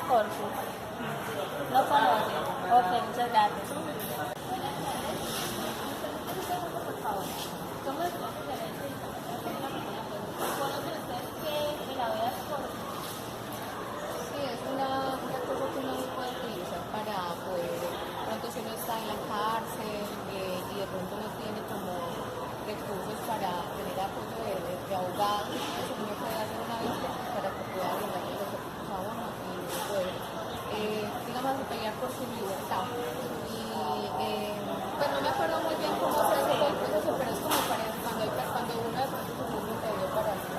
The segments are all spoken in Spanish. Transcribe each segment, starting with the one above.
corpus. No conoce. Ok, muchas gracias. Por favor. ¿Cómo es ¿Conocen ustedes qué es el habeas corpus? Sí, es una cosa que uno puede utilizar para poder, pronto si uno está en la cárcel y de pronto no tiene como recursos para tener apoyo de abogado, eso uno puede hacer una vez para que pueda brindarle los recursos a uno y poder, digamos, pelear por su libertad. Y pues no me acuerdo muy bien cómo se hace todo el proceso, pero es como para cuando uno de pronto se siente impedido para hacer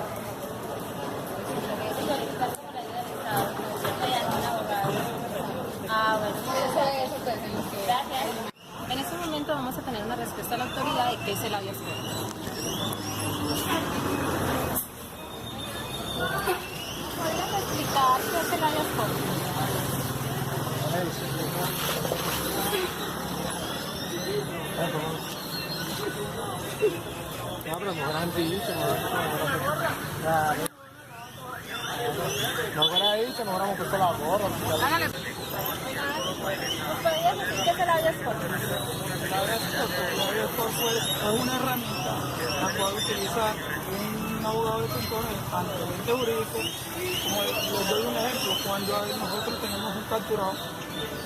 Solicitar como la ayuda del Estado, no mediante un abogado. Ah, bueno. eso pues en lo que... Gracias. En este momento vamos a tener una respuesta a la autoridad de qué es el habeas corpus. ¿Podrías explicar qué es el habeas corpus? Hágale. ¿Nos podrías decir qué es el habeas corpus? El habeas corpus es una herramienta la cual utiliza un abogado defensor ante el ente jurídico. Como les doy un ejemplo, cuando nosotros tenemos un capturado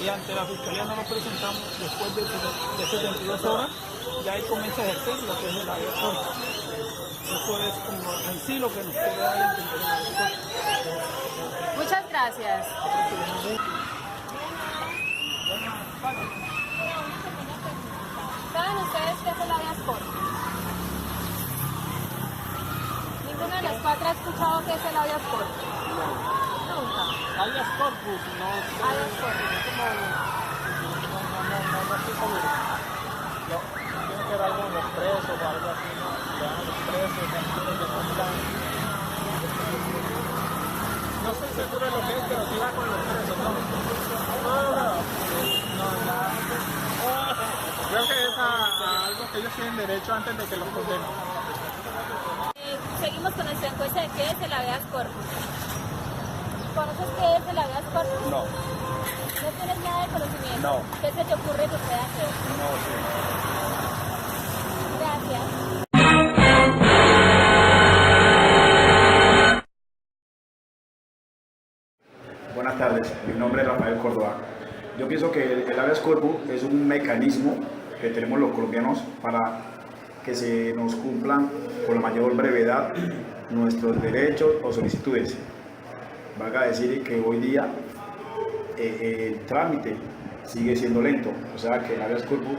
y ante la fiscalía no nos presentamos después de 72 horas, ya ahí comienza a ejercer lo que es el habeas corpus. Eso es como en sí lo que nos quiere dar a entender el habeas corpus. Muchas gracias. ¿Saben ustedes qué es el habeas corpus? Ninguna de las cuatro ha escuchado qué es el habeas corpus. Nunca. Habeas corpus, no sé. Habeas corpus. No estoy seguro. Tiene que ver algo con los presos o algo así, ¿no? Le dan a los presos, que no están. No estoy seguro de lo que es, pero sí va con los presos, ¿no? Creo que es a algo que ellos tienen derecho antes de que los condenen. Seguimos con nuestra encuesta de qué es el habeas corpus. ¿Conoces qué es el habeas corpus? No. ¿No tienes nada de conocimiento? No. ¿Qué se te ocurre que pueda hacer? No sé. Gracias. Buenas tardes, mi nombre es Rafael Córdoba. Yo pienso que el habeas corpus es un mecanismo que tenemos los colombianos para que se nos cumplan con la mayor brevedad nuestros derechos o solicitudes. Valga decir que hoy día el trámite sigue siendo lento, o sea que el habeas corpus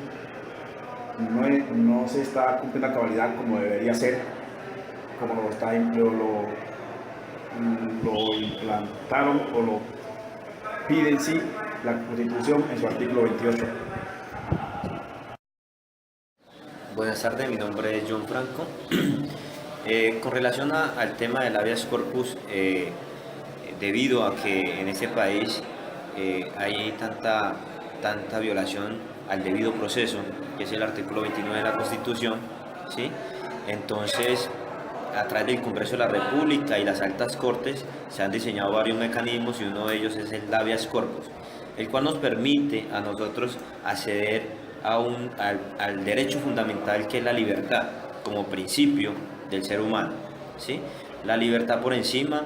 no se está cumpliendo a cabalidad como debería ser, como lo implantaron o lo pide en sí la Constitución en su artículo 28. Buenas tardes, mi nombre es John Franco. Con relación al tema del habeas corpus, debido a que en este país hay tanta violación al debido proceso, que es el artículo 29 de la Constitución, ¿sí? Entonces, a través del Congreso de la República y las altas cortes se han diseñado varios mecanismos y uno de ellos es el habeas corpus, el cual nos permite a nosotros acceder al derecho fundamental que es la libertad como principio del ser humano, ¿sí? La libertad por encima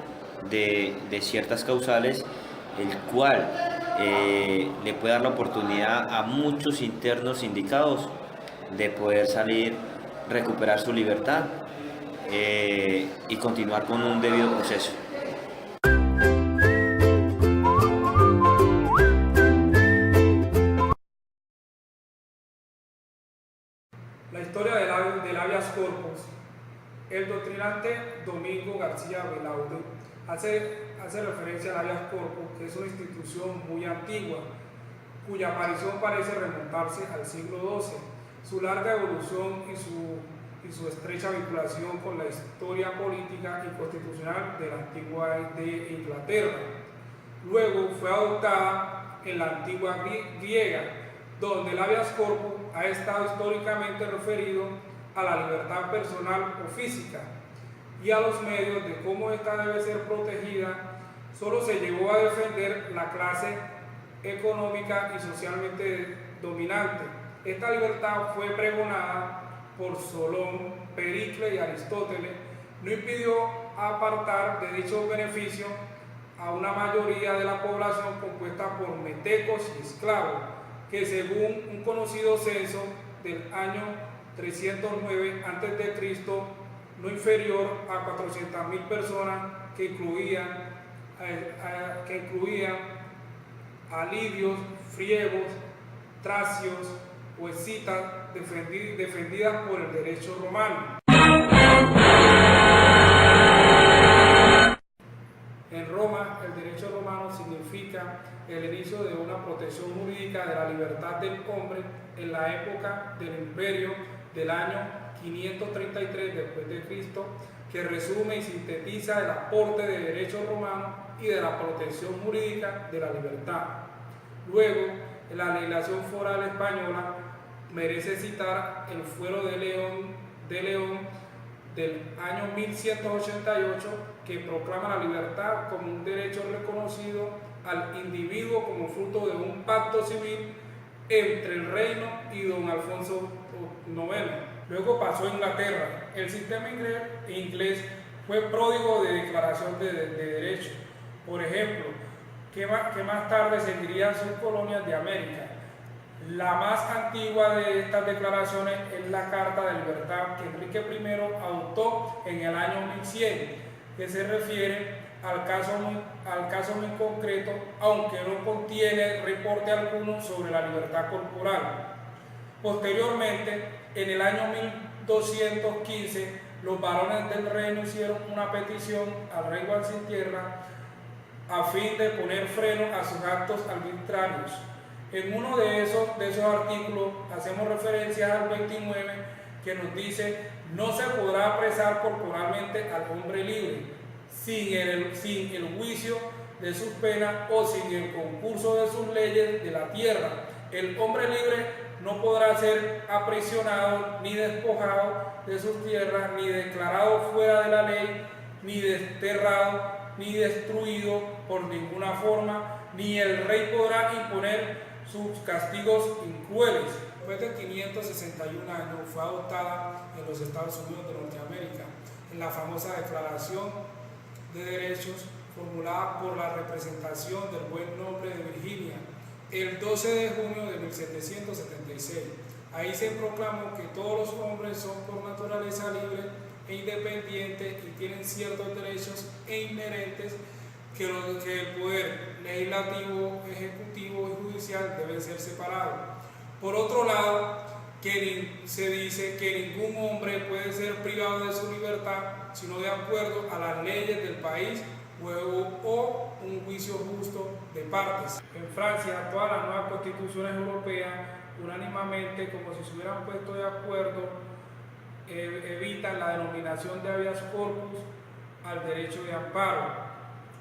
de ciertas causales, el cual le puede dar la oportunidad a muchos internos sindicados de poder salir, recuperar su libertad y continuar con un debido proceso. La historia del habeas corpus. El doctrinante Domingo García Belaude hace referencia al habeas corpus, que es una institución muy antigua, cuya aparición parece remontarse al siglo XII. Su larga evolución y su estrecha vinculación con la historia política y constitucional de la antigua de Inglaterra. Luego fue adoptada en la antigua griega, donde el habeas corpus ha estado históricamente referido a la libertad personal o física y a los medios de cómo ésta debe ser protegida solo se llegó a defender la clase económica y socialmente dominante. Esta libertad fue pregonada por Solón, Pericles y Aristóteles, no impidió apartar de dichos beneficios a una mayoría de la población compuesta por metecos y esclavos, que según un conocido censo del año 309 a.C., no inferior a 400.000 personas, que incluían a lidios, friegos, tracios o escitas defendidas por el derecho romano. En Roma, el derecho romano significa el inicio de una protección jurídica de la libertad del hombre en la época del imperio del año 533 después de Cristo, que resume y sintetiza el aporte de derecho romano y de la protección jurídica de la libertad. Luego, en la legislación foral española merece citar el Fuero de León del año 1188, que proclama la libertad como un derecho reconocido al individuo como fruto de un pacto civil entre el reino y don Alfonso IX. Luego pasó a Inglaterra. El sistema inglés fue pródigo de declaración de derechos. Por ejemplo, que más tarde seguirían sus colonias de América. La más antigua de estas declaraciones es la Carta de Libertad que Enrique I adoptó en el año 1100, que se refiere al caso muy concreto, aunque no contiene reporte alguno sobre la libertad corporal. Posteriormente, en el año 1215, los varones del reino hicieron una petición al rey Juan sin Tierra a fin de poner freno a sus actos arbitrarios. En uno de esos artículos hacemos referencia al 29, que nos dice: no se podrá apresar corporalmente al hombre libre sin el juicio de sus penas o sin el concurso de sus leyes de la tierra. El hombre libre no podrá ser aprisionado ni despojado de sus tierras, ni declarado fuera de la ley, ni desterrado, ni destruido por ninguna forma, ni el rey podrá imponer sus castigos crueles. Después de 561 años fue adoptada en los Estados Unidos de Norteamérica, en la famosa Declaración de Derechos formulada por la representación del Buen Nombre de Virginia, el 12 de junio de 1776. Ahí se proclamó que todos los hombres son por naturaleza libres e independientes y tienen ciertos derechos inherentes, que el poder legislativo, ejecutivo y judicial deben ser separados. Por otro lado, se dice que ningún hombre puede ser privado de su libertad sino de acuerdo a las leyes del país o un juicio justo de partes. En Francia, todas las nuevas constituciones europeas, unánimemente, como si se hubieran puesto de acuerdo, evitan la denominación de habeas corpus al derecho de amparo.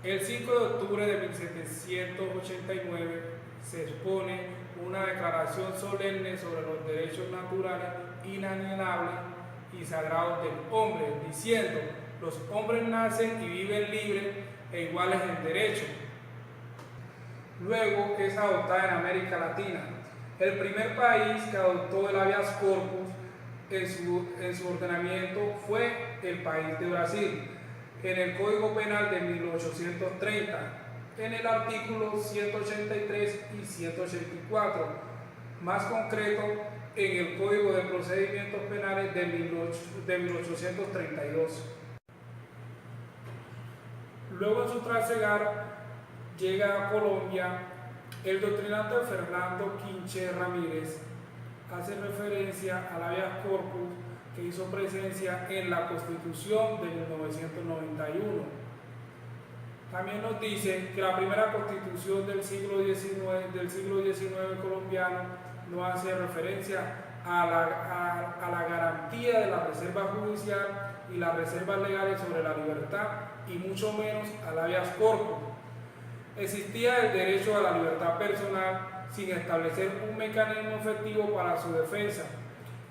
El 5 de octubre de 1789 se expone una declaración solemne sobre los derechos naturales inalienables y sagrados del hombre, diciendo: los hombres nacen y viven libres e iguales en derecho. Luego es adoptada en América Latina. El primer país que adoptó el habeas corpus en su ordenamiento fue el país de Brasil, en el Código Penal de 1830, en el artículo 183 y 184, más concreto en el Código de Procedimientos Penales de 1832. Luego en su trasegar llega a Colombia. El doctrinante Fernando Quinche Ramírez hace referencia al habeas corpus que hizo presencia en la Constitución de 1991. También nos dice que la primera Constitución del siglo XIX colombiano no hace referencia a la garantía de la reserva judicial y las reservas legales sobre la libertad, y mucho menos al habeas corpus. Existía el derecho a la libertad personal sin establecer un mecanismo efectivo para su defensa.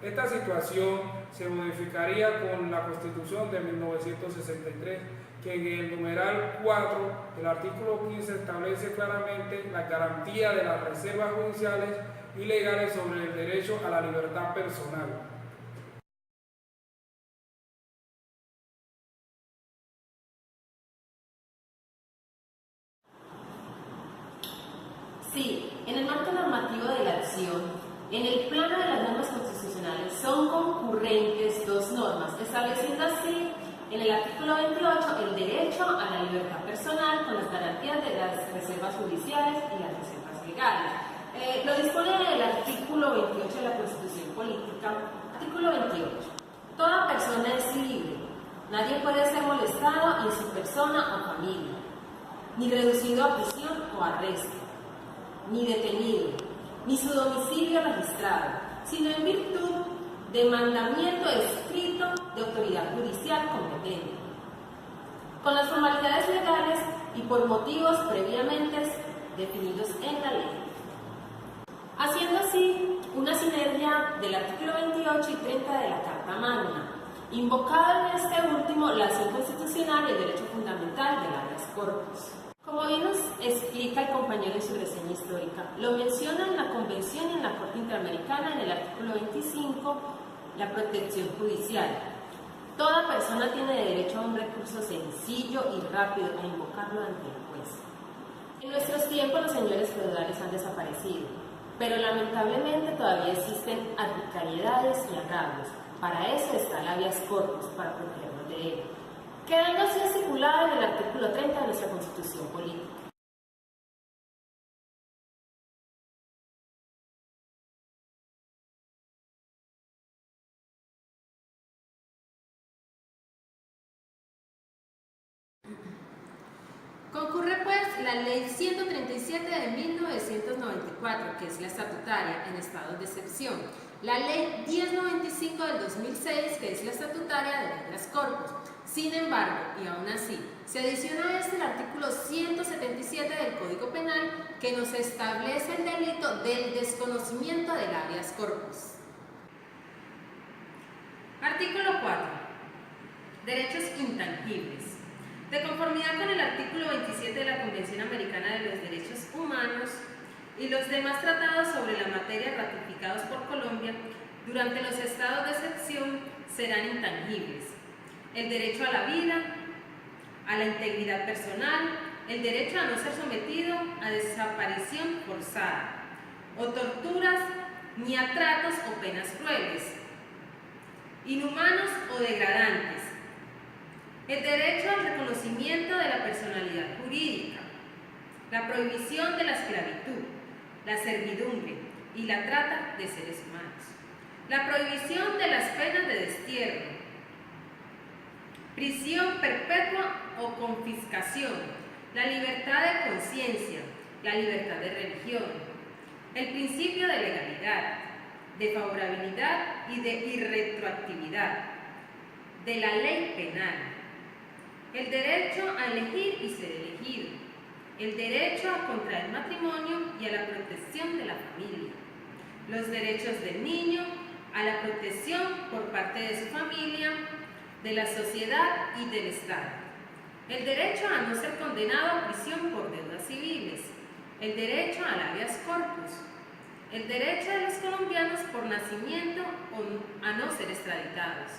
Esta situación se modificaría con la Constitución de 1963, que en el numeral 4 del artículo 15 establece claramente la garantía de las reservas judiciales y legales sobre el derecho a la libertad personal. Sí, en el marco normativo de la acción, en el plano de las normas constitucionales son concurrentes dos normas, estableciendo así en el artículo 28 el derecho a la libertad personal con las garantías de las reservas judiciales y las reservas legales. Lo dispone el artículo 28 de la Constitución Política. Artículo 28. Toda persona es libre. Nadie puede ser molestado en su persona o familia, ni reducido a prisión o arresto, ni detenido, ni su domicilio registrado, sino en virtud de mandamiento escrito de autoridad judicial competente, con las formalidades legales y por motivos previamente definidos en la ley. Haciendo así una sinergia del artículo 28 y 30 de la Carta Magna, invocado en este último la acción constitucional y el derecho fundamental del habeas corpus. Como bien nos explica el compañero en su reseña histórica, lo menciona en la Convención y en la Corte Interamericana en el artículo 25, la protección judicial. Toda persona tiene derecho a un recurso sencillo y rápido a invocarlo ante el juez. En nuestros tiempos los señores feudales han desaparecido, pero lamentablemente todavía existen arbitrariedades y agravios. Para eso está el habeas corpus, para protegernos de él, quedando así estipulado en el artículo 30 de nuestra Constitución Política. Concurre pues la Ley 137 de 1994, que es la estatutaria en estados de excepción, la Ley 1095 del 2006, que es la estatutaria del habeas corpus. Sin embargo, y aún así, se adiciona a este el artículo 177 del Código Penal, que nos establece el delito del desconocimiento del habeas corpus. Artículo 4. Derechos intangibles. De conformidad con el artículo 27 de la Convención Americana de los Derechos Humanos y los demás tratados sobre la materia ratificados por Colombia, durante los estados de excepción serán intangibles: el derecho a la vida, a la integridad personal, el derecho a no ser sometido a desaparición forzada, o torturas, ni a tratos o penas crueles, inhumanos o degradantes, el derecho al reconocimiento de la personalidad jurídica, la prohibición de la esclavitud, la servidumbre y la trata de seres humanos, la prohibición de las penas de destierro, prisión perpetua o confiscación, la libertad de conciencia, la libertad de religión, el principio de legalidad, de favorabilidad y de irretroactividad, de la ley penal, el derecho a elegir y ser elegido, el derecho a contraer matrimonio y a la protección de la familia, los derechos del niño a la protección por parte de su familia, de la sociedad y del Estado, el derecho a no ser condenado a prisión por deudas civiles, el derecho al habeas corpus, el derecho de los colombianos por nacimiento a no ser extraditados.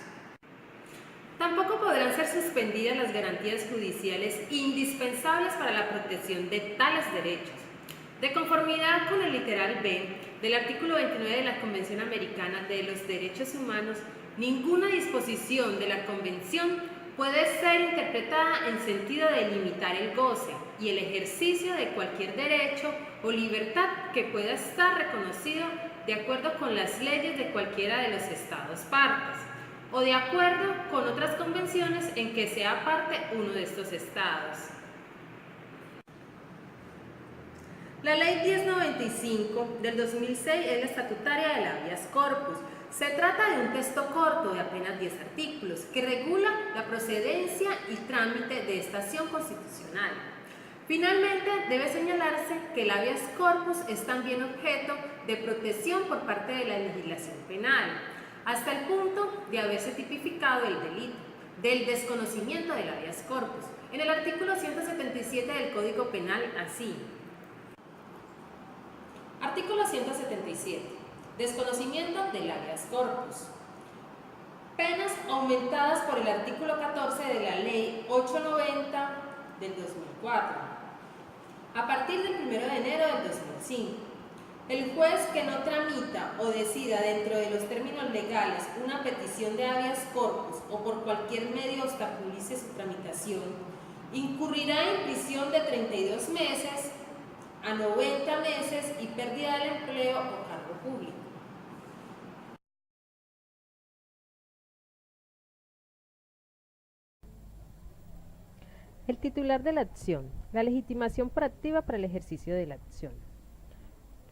Tampoco podrán ser suspendidas las garantías judiciales indispensables para la protección de tales derechos. De conformidad con el literal B del artículo 29 de la Convención Americana de los Derechos Humanos, ninguna disposición de la Convención puede ser interpretada en sentido de limitar el goce y el ejercicio de cualquier derecho o libertad que pueda estar reconocido de acuerdo con las leyes de cualquiera de los estados partes, o de acuerdo con otras convenciones en que sea parte uno de estos estados. La Ley 1095 del 2006 es la estatutaria del habeas corpus. Se trata de un texto corto de apenas 10 artículos que regula la procedencia y trámite de esta acción constitucional. Finalmente, debe señalarse que el habeas corpus es también objeto de protección por parte de la legislación penal. hasta el punto de haberse tipificado el delito del desconocimiento del habeas corpus en el artículo 177 del Código Penal así. Artículo 177. Desconocimiento del habeas corpus. Penas aumentadas por el artículo 14 de la Ley 890 del 2004. A partir del 1 de enero del 2005, el juez que no tramita o decida dentro de los términos legales una petición de habeas corpus o por cualquier medio obstaculice su tramitación, incurrirá en prisión de 32 meses a 90 meses y pérdida del empleo o cargo público. El titular de la acción, la legitimación proactiva para el ejercicio de la acción.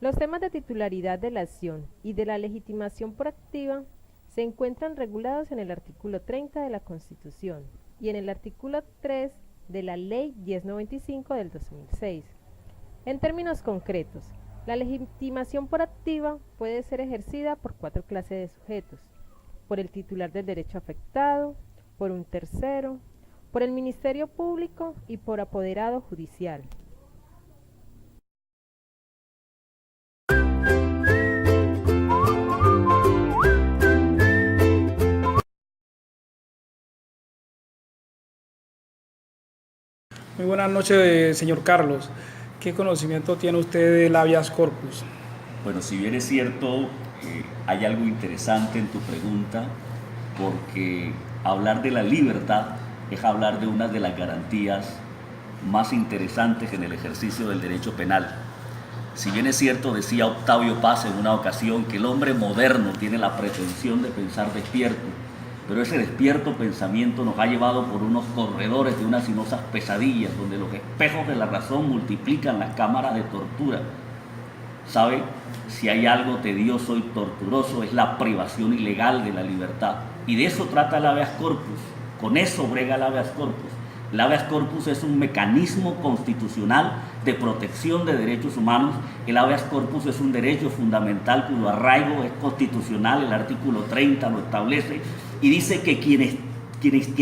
Los temas de titularidad de la acción y de la legitimación proactiva se encuentran regulados en el artículo 30 de la Constitución y en el artículo 3 de la Ley 1095 del 2006. En términos concretos, la legitimación proactiva puede ser ejercida por 4 clases de sujetos: por el titular del derecho afectado, por un tercero, por el Ministerio Público y por apoderado judicial. Muy buenas noches, señor Carlos. ¿Qué conocimiento tiene usted del habeas corpus? Bueno, si bien es cierto, hay algo interesante en tu pregunta, porque hablar de la libertad es hablar de una de las garantías más interesantes en el ejercicio del derecho penal. Si bien es cierto, decía Octavio Paz en una ocasión, que el hombre moderno tiene la pretensión de pensar despierto, pero ese despierto pensamiento nos ha llevado por unos corredores de unas sinuosas pesadillas, donde los espejos de la razón multiplican las cámaras de tortura. ¿Sabe? Si hay algo tedioso y torturoso es la privación ilegal de la libertad. Y de eso trata el habeas corpus. Con eso brega el habeas corpus. El habeas corpus es un mecanismo constitucional de protección de derechos humanos. El habeas corpus es un derecho fundamental cuyo arraigo es constitucional. El artículo 30 lo establece y dice que quien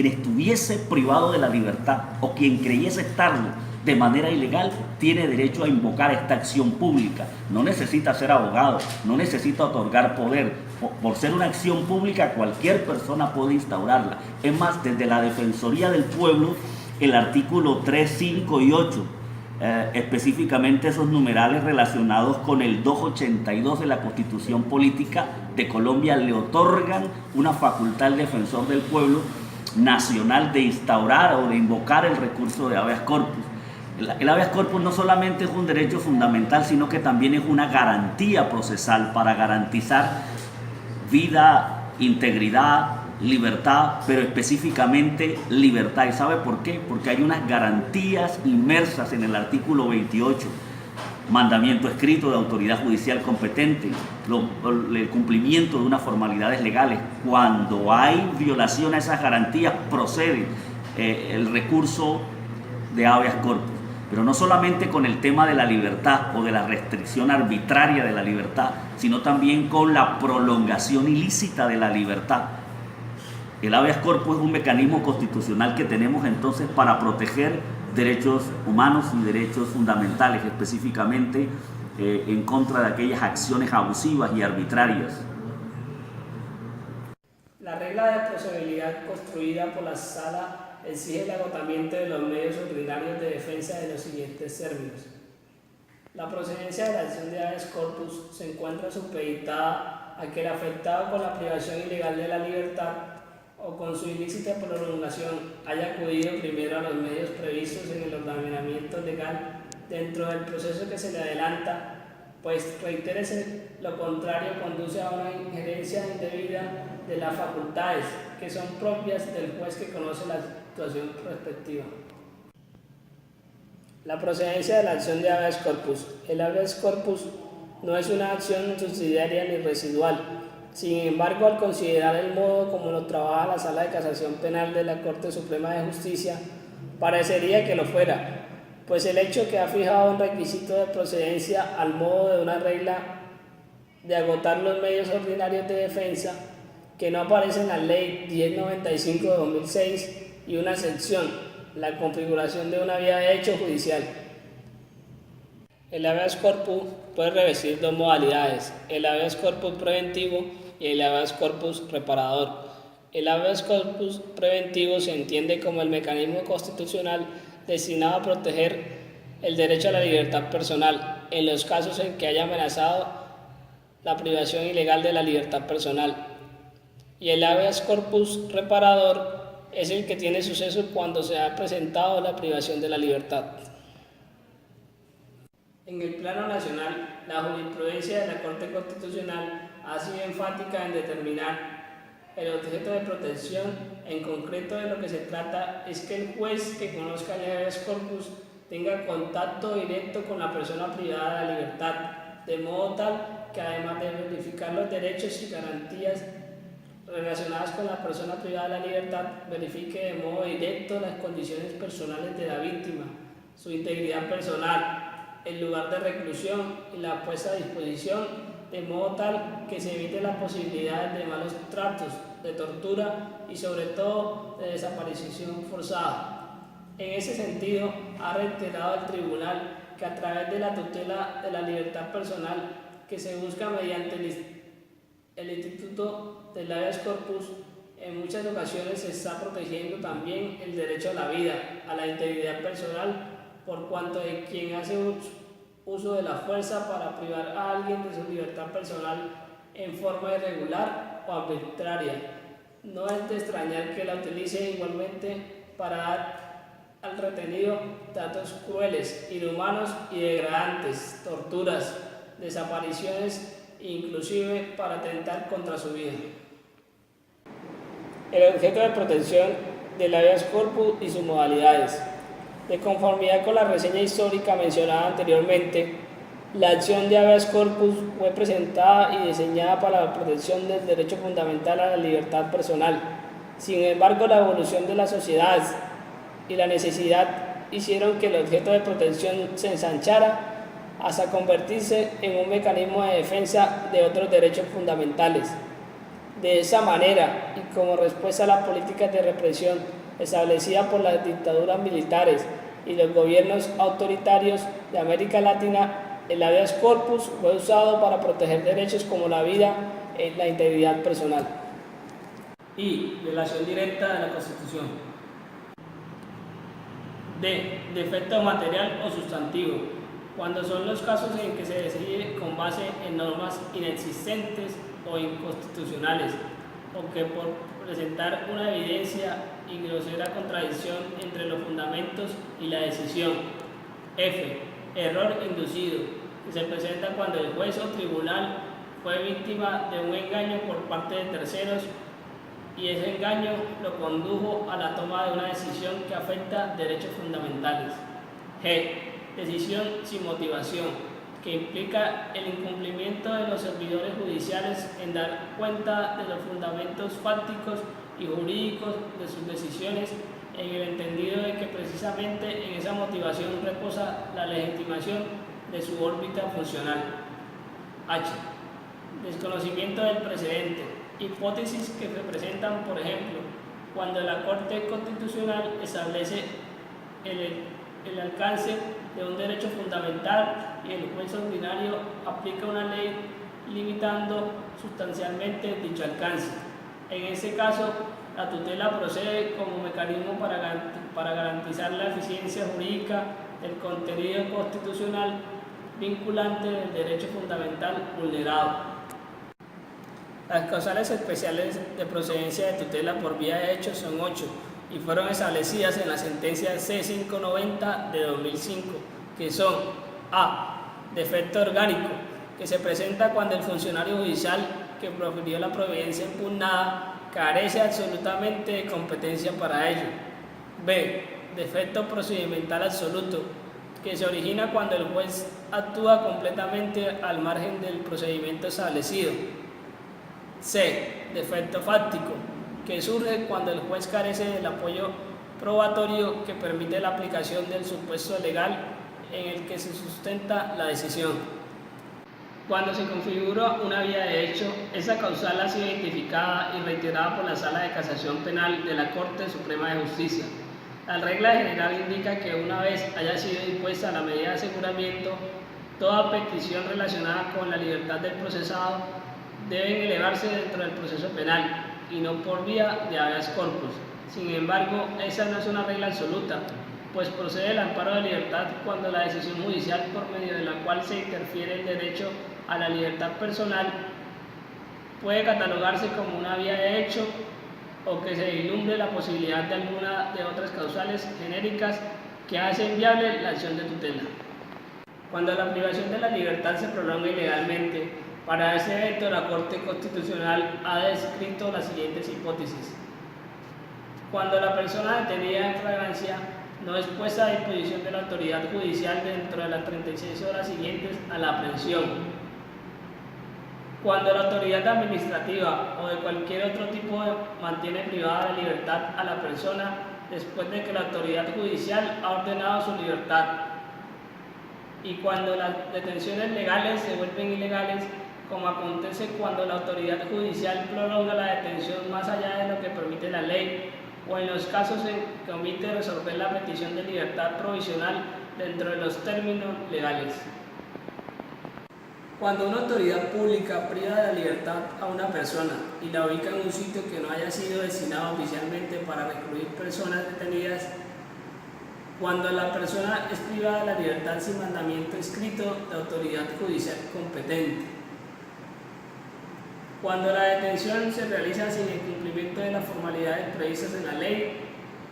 estuviese privado de la libertad o quien creyese estarlo de manera ilegal tiene derecho a invocar esta acción pública. No necesita ser abogado, no necesita otorgar poder. Por ser una acción pública, cualquier persona puede instaurarla. Es más, desde la Defensoría del Pueblo, el artículo 3, 5 y 8, específicamente esos numerales relacionados con el 282 de la Constitución Política de Colombia, le otorgan una facultad al defensor del pueblo nacional de instaurar o de invocar el recurso de habeas corpus. El habeas corpus no solamente es un derecho fundamental, sino que también es una garantía procesal para garantizar vida, integridad, libertad, pero específicamente libertad. ¿Y sabe por qué? Porque hay unas garantías inmersas en el artículo 28, mandamiento escrito de autoridad judicial competente, el cumplimiento de unas formalidades legales. Cuando hay violación a esas garantías, procede el recurso de habeas corpus. Pero no solamente con el tema de la libertad o de la restricción arbitraria de la libertad, sino también con la prolongación ilícita de la libertad. El habeas corpus es un mecanismo constitucional que tenemos entonces para proteger derechos humanos y derechos fundamentales, específicamente en contra de aquellas acciones abusivas y arbitrarias. La regla de procedibilidad construida por la Sala exige el agotamiento de los medios ordinarios de defensa de los siguientes términos. La procedencia de la acción de habeas corpus se encuentra supeditada a que el afectado con la privación ilegal de la libertad o con su ilícita prolongación haya acudido primero a los medios previstos en el ordenamiento legal dentro del proceso que se le adelanta, pues reitérese lo contrario conduce a una injerencia indebida de las facultades que son propias del juez que conoce la situación respectiva. La procedencia de la acción de habeas corpus. El habeas corpus no es una acción subsidiaria ni residual. Sin embargo, al considerar el modo como lo trabaja la Sala de Casación Penal de la Corte Suprema de Justicia, parecería que lo fuera, pues el hecho que ha fijado un requisito de procedencia al modo de una regla de agotar los medios ordinarios de defensa que no aparece en la Ley 1095 de 2006 y una excepción, la configuración de una vía de hecho judicial. El habeas corpus puede revestir dos modalidades, el habeas corpus preventivo y el habeas corpus reparador. El habeas corpus preventivo se entiende como el mecanismo constitucional destinado a proteger el derecho a la libertad personal en los casos en que haya amenazado la privación ilegal de la libertad personal. Y el habeas corpus reparador es el que tiene suceso cuando se ha presentado la privación de la libertad. En el plano nacional, la jurisprudencia de la Corte Constitucional ha sido enfática en determinar el objeto de protección. En concreto, de lo que se trata es que el juez que conozca el habeas corpus tenga contacto directo con la persona privada de la libertad, de modo tal que además de verificar los derechos y garantías relacionadas con la persona privada de la libertad, verifique de modo directo las condiciones personales de la víctima, su integridad personal, el lugar de reclusión y la puesta a disposición, de modo tal que se evite las posibilidades de malos tratos, de tortura y sobre todo de desaparición forzada. En ese sentido, ha reiterado el tribunal que a través de la tutela de la libertad personal que se busca mediante el instituto del habeas corpus, en muchas ocasiones se está protegiendo también el derecho a la vida, a la integridad personal, por cuanto de quien hace uso de la fuerza para privar a alguien de su libertad personal en forma irregular o arbitraria. No es de extrañar que la utilice igualmente para dar al retenido tratos crueles, inhumanos y degradantes, torturas, desapariciones e inclusive para atentar contra su vida. El objeto de protección del habeas corpus y sus modalidades. De conformidad con la reseña histórica mencionada anteriormente, la acción de habeas corpus fue presentada y diseñada para la protección del derecho fundamental a la libertad personal. Sin embargo, la evolución de la sociedad y la necesidad hicieron que el objeto de protección se ensanchara hasta convertirse en un mecanismo de defensa de otros derechos fundamentales. De esa manera, y como respuesta a las políticas de represión establecida por las dictaduras militares y los gobiernos autoritarios de América Latina, el habeas corpus fue usado para proteger derechos como la vida y la integridad personal. Y violación directa de la Constitución. D. Defecto material o sustantivo, cuando son los casos en que se decide con base en normas inexistentes o inconstitucionales, o que por presentar una evidencia y grosera contradicción entre los fundamentos y la decisión. F. Error inducido, que se presenta cuando el juez o tribunal fue víctima de un engaño por parte de terceros y ese engaño lo condujo a la toma de una decisión que afecta derechos fundamentales. G. Decisión sin motivación, que implica el incumplimiento de los servidores judiciales en dar cuenta de los fundamentos fácticos y jurídicos de sus decisiones, en el entendido de que precisamente en esa motivación reposa la legitimación de su órbita funcional. H. Desconocimiento del precedente, hipótesis que se presentan, por ejemplo, cuando la Corte Constitucional establece el alcance de un derecho fundamental y el juez ordinario aplica una ley limitando sustancialmente dicho alcance. En ese caso, la tutela procede como mecanismo para garantizar la eficiencia jurídica del contenido constitucional vinculante del derecho fundamental vulnerado. Las causales especiales de procedencia de tutela por vía de hecho son 8 y fueron establecidas en la sentencia C590 de 2005, que son: A. Defecto orgánico, que se presenta cuando el funcionario judicial que profirió la providencia impugnada carece absolutamente de competencia para ello. B. Defecto procedimental absoluto, que se origina cuando el juez actúa completamente al margen del procedimiento establecido. C. Defecto fáctico, que surge cuando el juez carece del apoyo probatorio que permite la aplicación del supuesto legal en el que se sustenta la decisión. Cuando se configura una vía de hecho, esa causal ha sido identificada y reiterada por la Sala de Casación Penal de la Corte Suprema de Justicia. La regla general indica que una vez haya sido impuesta la medida de aseguramiento, toda petición relacionada con la libertad del procesado deben elevarse dentro del proceso penal y no por vía de habeas corpus. Sin embargo, esa no es una regla absoluta, pues procede el amparo de libertad cuando la decisión judicial por medio de la cual se interfiere el derecho a la libertad personal puede catalogarse como una vía de hecho o que se vislumbre la posibilidad de alguna de otras causales genéricas que hacen viable la acción de tutela. Cuando la privación de la libertad se prolonga ilegalmente, para ese evento la Corte Constitucional ha descrito las siguientes hipótesis. Cuando la persona detenida en flagrancia no es puesta a disposición de la autoridad judicial dentro de las 36 horas siguientes a la aprehensión. Cuando la autoridad administrativa o de cualquier otro tipo mantiene privada de libertad a la persona después de que la autoridad judicial ha ordenado su libertad. Y cuando las detenciones legales se vuelven ilegales, como acontece cuando la autoridad judicial prolonga la detención más allá de lo que permite la ley, o en los casos en que omite resolver la petición de libertad provisional dentro de los términos legales. Cuando una autoridad pública priva de la libertad a una persona y la ubica en un sitio que no haya sido destinado oficialmente para recluir personas detenidas, cuando la persona es privada de la libertad sin mandamiento escrito de autoridad judicial competente, cuando la detención se realiza sin el cumplimiento de las formalidades previstas en la ley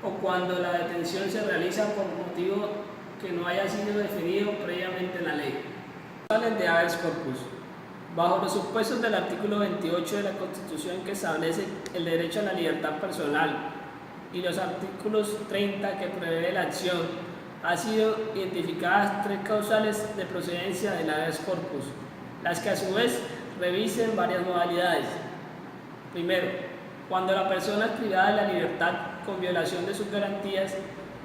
o cuando la detención se realiza por motivo que no haya sido definido previamente en la ley. De habeas corpus. Bajo los supuestos del artículo 28 de la Constitución que establece el derecho a la libertad personal y los artículos 30 que prevé la acción, han sido identificadas 3 causales de procedencia del habeas corpus, las que a su vez revisen varias modalidades. Primero, cuando la persona es privada de la libertad con violación de sus garantías,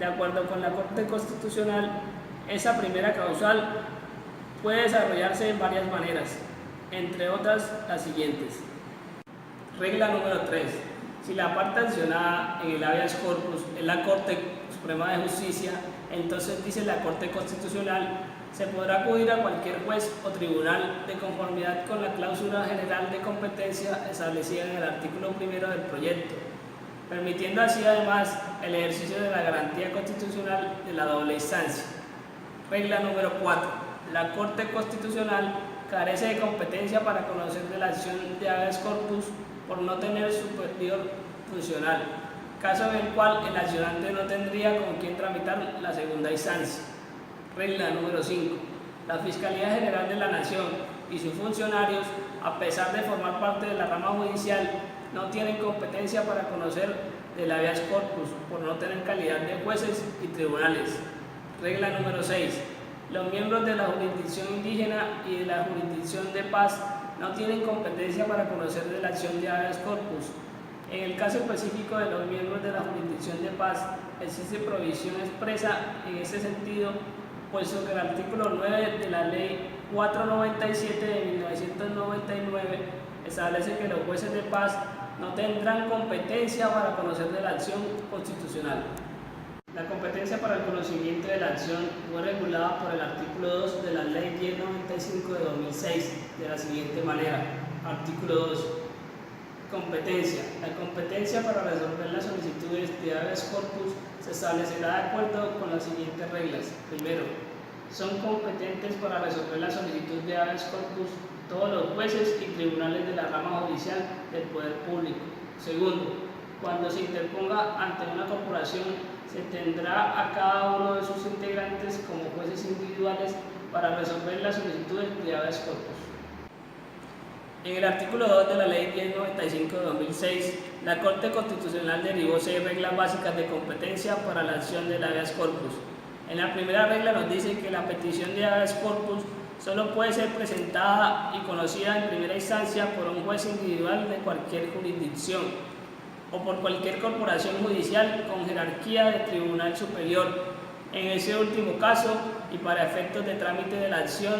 de acuerdo con la Corte Constitucional, esa primera causal puede desarrollarse de varias maneras, entre otras las siguientes. Regla número 3. Si la parte accionada en el habeas corpus es la Corte Suprema de Justicia, entonces dice la Corte Constitucional, se podrá acudir a cualquier juez o tribunal de conformidad con la cláusula general de competencia establecida en el artículo 1 del proyecto, permitiendo así además el ejercicio de la garantía constitucional de la doble instancia. Regla número 4. La Corte Constitucional carece de competencia para conocer de la acción de habeas corpus por no tener superior funcional, caso en el cual el accionante no tendría con quién tramitar la segunda instancia. Regla número 5. La Fiscalía General de la Nación y sus funcionarios, a pesar de formar parte de la rama judicial, no tienen competencia para conocer del habeas corpus por no tener calidad de jueces y tribunales. Regla número 6. Los miembros de la jurisdicción indígena y de la jurisdicción de paz no tienen competencia para conocer de la acción de habeas corpus. En el caso específico de los miembros de la jurisdicción de paz, existe provisión expresa en ese sentido, puesto que el artículo 9 de la Ley 497 de 1999 establece que los jueces de paz no tendrán competencia para conocer de la acción constitucional. La competencia para el conocimiento de la acción fue regulada por el artículo 2 de la Ley 1095 de 2006 de la siguiente manera. Artículo 2. Competencia. La competencia para resolver las solicitudes de habeas corpus se establecerá de acuerdo con las siguientes reglas. Primero, son competentes para resolver la solicitud de habeas corpus todos los jueces y tribunales de la rama judicial del poder público. Segundo, cuando se interponga ante una corporación, se tendrá a cada uno de sus integrantes como jueces individuales para resolver las solicitudes de habeas corpus. En el artículo 2 de la Ley 1095 de 2006, la Corte Constitucional derivó 6 reglas básicas de competencia para la acción del habeas corpus. En la primera regla nos dice que la petición de habeas corpus solo puede ser presentada y conocida en primera instancia por un juez individual de cualquier jurisdicción o por cualquier corporación judicial con jerarquía de tribunal superior. En ese último caso, y para efectos de trámite de la acción,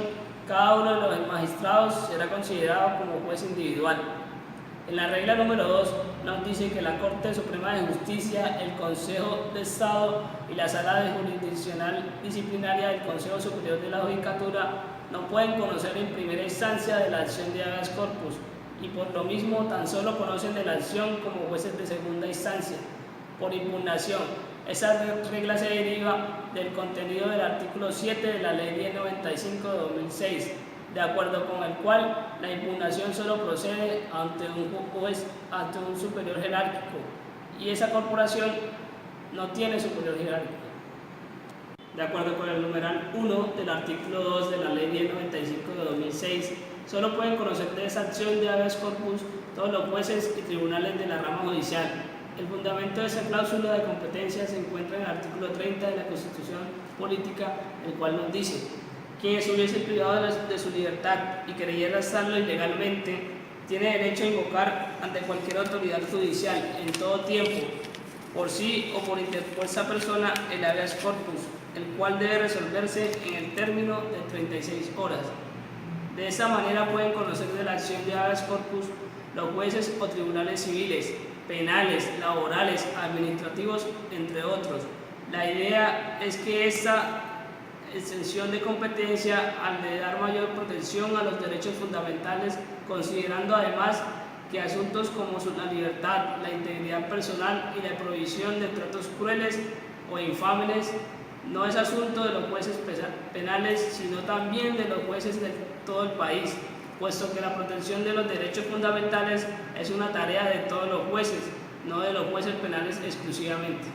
Cada uno de los magistrados será considerado como juez individual. En la regla número 2 nos dice que la Corte Suprema de Justicia, el Consejo de Estado y la Sala Jurisdiccional Disciplinaria del Consejo Superior de la Judicatura no pueden conocer en primera instancia de la acción de habeas corpus y por lo mismo tan solo conocen de la acción como jueces de segunda instancia. Por impugnación, esa regla se deriva del contenido del artículo 7 de la Ley 1095 de 2006, de acuerdo con el cual la impugnación solo procede ante un juez, ante un superior jerárquico, y esa corporación no tiene superior jerárquico. De acuerdo con el numeral 1 del artículo 2 de la Ley 1095 de 2006, solo pueden conocer de esa acción de habeas corpus todos los jueces y tribunales de la rama judicial. El fundamento de esa cláusula de competencia se encuentra en el artículo 30 de la Constitución Política, el cual nos dice: quien estuviese privado de su libertad y creyera estarlo ilegalmente, tiene derecho a invocar ante cualquier autoridad judicial en todo tiempo, por sí o por interpuesta persona, el habeas corpus, el cual debe resolverse en el término de 36 horas. De esta manera pueden conocer de la acción de habeas corpus los jueces o tribunales civiles, penales, laborales, administrativos, entre otros. La idea es que esta extensión de competencia al de dar mayor protección a los derechos fundamentales, considerando además que asuntos como la libertad, la integridad personal y la prohibición de tratos crueles o infames no es asunto de los jueces penales, sino también de los jueces de todo el país, puesto que la protección de los derechos fundamentales es una tarea de todos los jueces, no de los jueces penales exclusivamente.